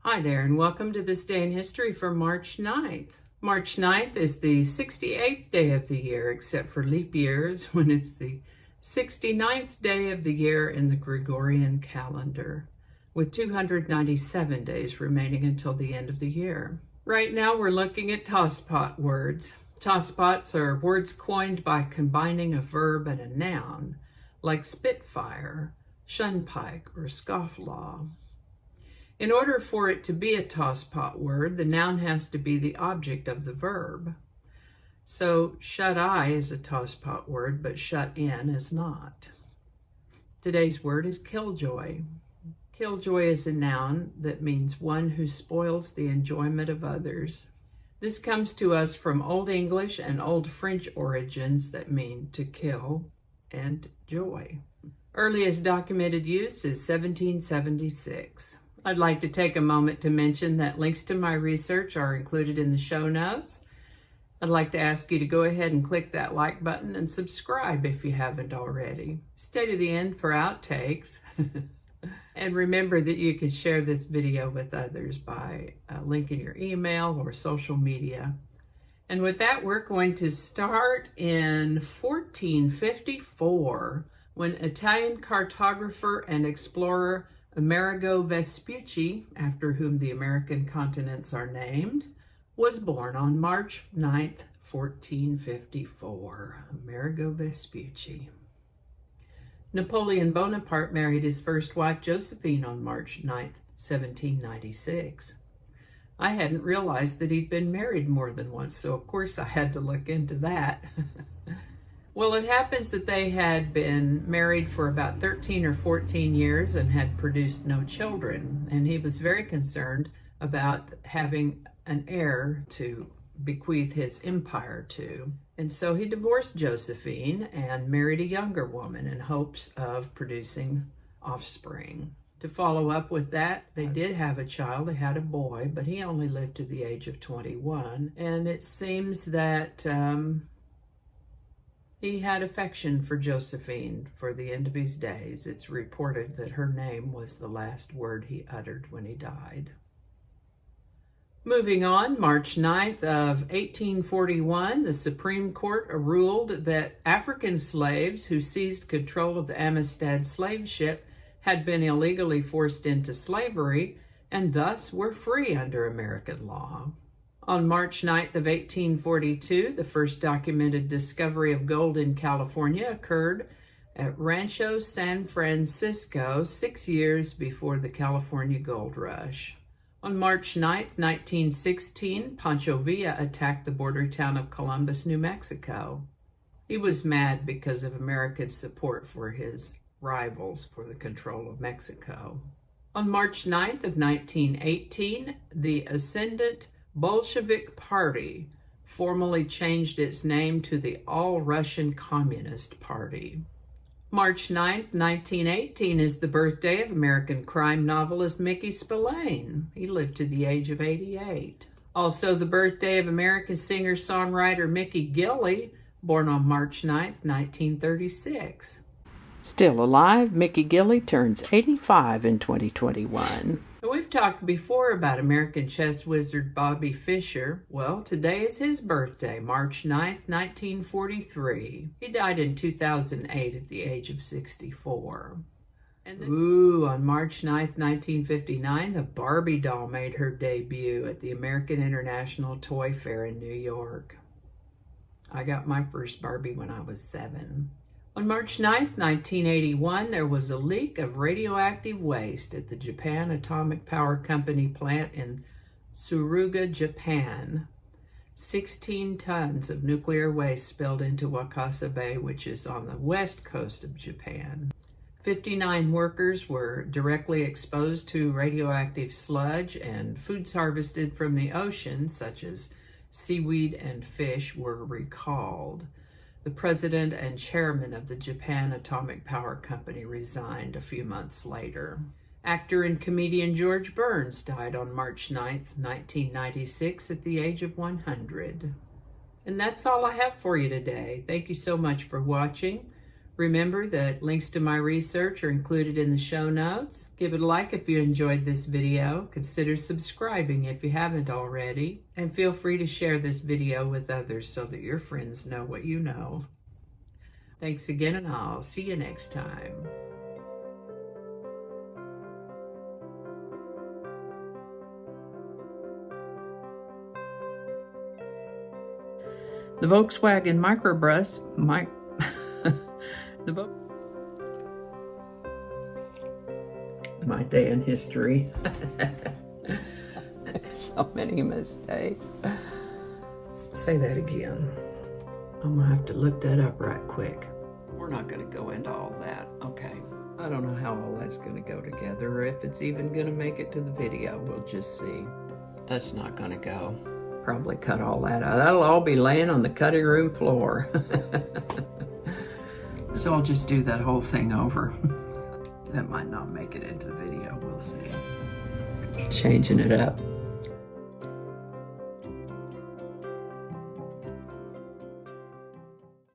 Hi there, and welcome to This Day in History for March 9th. March 9th is the 68th day of the year, except for leap years, when it's the 69th day of the year in the Gregorian calendar, with 297 days remaining until the end of the year. Right now, we're looking at tosspot words. Tosspots are words coined by combining a verb and a noun, like spitfire, shunpike, or scofflaw. In order for it to be a tosspot word, the noun has to be the object of the verb. So shut-eye is a tosspot word, but shut-in is not. Today's word is killjoy. Killjoy is a noun that means one who spoils the enjoyment of others. This comes to us from Old English and Old French origins that mean to kill and joy. Earliest documented use is 1776. I'd like to take a moment to mention that links to my research are included in the show notes. I'd like to ask you to go ahead and click that like button and subscribe if you haven't already. Stay to the end for outtakes. And remember that you can share this video with others by linking your email or social media. And with that, we're going to start in 1454, when Italian cartographer and explorer Amerigo Vespucci, after whom the American continents are named, was born on March 9th, 1454. Amerigo Vespucci. Napoleon Bonaparte married his first wife, Josephine, on March 9th, 1796. I hadn't realized that he'd been married more than once, so of course I had to look into that. Well, it happens that they had been married for about 13 or 14 years and had produced no children, and he was very concerned about having an heir to bequeath his empire to. And so he divorced Josephine and married a younger woman in hopes of producing offspring. To follow up with that, they did have a child. They had a boy, but he only lived to the age of 21. And it seems that he had affection for Josephine for the end of his days. It's reported that her name was the last word he uttered when he died. Moving on, March 9th of 1841, the Supreme Court ruled that African slaves who seized control of the Amistad slave ship had been illegally forced into slavery and thus were free under American law. On March 9th of 1842, the first documented discovery of gold in California occurred at Rancho San Francisco 6 years before the California Gold Rush. On March 9th, 1916, Poncho Villa attacked the border town of Columbus, New Mexico. He was mad because of American support for his rivals for the control of Mexico. On March 9th of 1918, the Ascendant Bolshevik Party formally changed its name to the All-Russian Communist Party. March 9th, 1918 is the birthday of American crime novelist Vicki Spillane. He lived to the age of 88. Also the birthday of American singer-songwriter Mickey Gilley, born on March 9th, 1936. Still alive, Mickey Gilley turns 85 in 2021. We've talked before about American chess wizard Bobby Fischer. Well, today is his birthday, March 9th, 1943. He died in 2008 at the age of 64. On March 9th, 1959, the Barbie doll made her debut at the American International Toy Fair in New York. I got my first Barbie when I was 7. On March 9th, 1981, there was a leak of radioactive waste at the Japan Atomic Power Company plant in Suruga, Japan. 16 tons of nuclear waste spilled into Wakasa Bay, which is on the west coast of Japan. 59 workers were directly exposed to radioactive sludge, and foods harvested from the ocean, such as seaweed and fish, were recalled. The president and chairman of the Japan Atomic Power Company resigned a few months later. Actor and comedian George Burns died on March 9th, 1996 at the age of 100. And that's all I have for you today. Thank you so much for watching. Remember that links to my research are included in the show notes. Give it a like if you enjoyed this video. Consider subscribing if you haven't already. And feel free to share this video with others so that your friends know what you know. Thanks again, and I'll see you next time. The Volkswagen microbus, my day in history. So many mistakes. Say that again. I'm gonna have to look that up right quick. We're not gonna go into all that. Okay. I don't know how all that's gonna go together, or if it's even gonna make it to the video. We'll just see. That's not gonna go. Probably cut all that out. That'll all be laying on the cutting room floor. So I'll just do that whole thing over. That might not make it into the video. We'll see. Changing it up.